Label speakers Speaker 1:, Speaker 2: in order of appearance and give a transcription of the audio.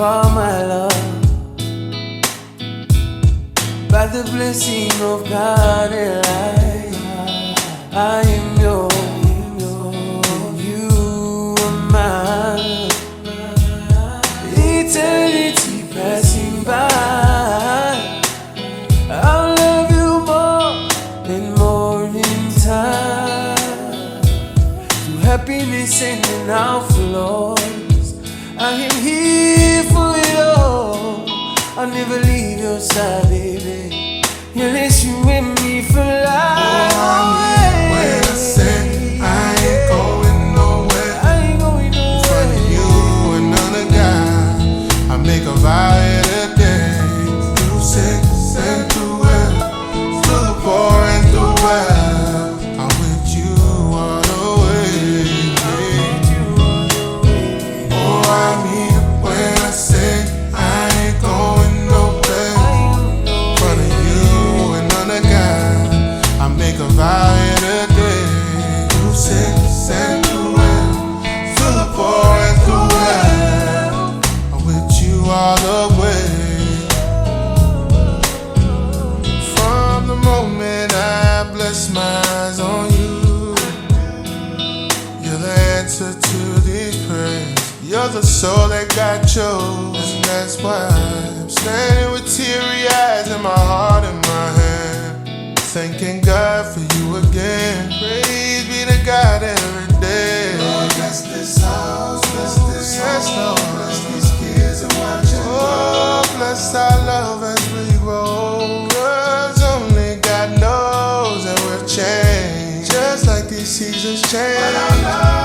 Speaker 1: for my love. By the blessing of God and I am yours, and you are mine. Eternity passing by, I'll love you more in morning time. Through happiness and outflows, I am here for it all. I'll never leave your side, baby, unless you with me for life.
Speaker 2: When I say I ain't going nowhere, in front of you and none of God, I make a vow every day. Through sickness and through well, through the poor and through well, I'm with you all the way. Oh, I mean it when I say I ain't going nowhere, in front of you and none of God, I make a vow every day. Through sickness and through well, through the poor and through well, I'm with you all the way. From the moment I bless my eyes on you, you're the answer to these prayers. You're the soul that God chose, and that's why I'm standing with teary eyes and my heart in my hand, thanking God for you again. Praise be to God every day.
Speaker 3: Lord, bless this house, bless this
Speaker 2: Yes,
Speaker 3: home,
Speaker 2: Lord.
Speaker 3: bless these kids and watch it grow.
Speaker 2: Oh, bless our love as we grow. 'Cause only God knows that we'll change, just like these seasons change.
Speaker 3: But our love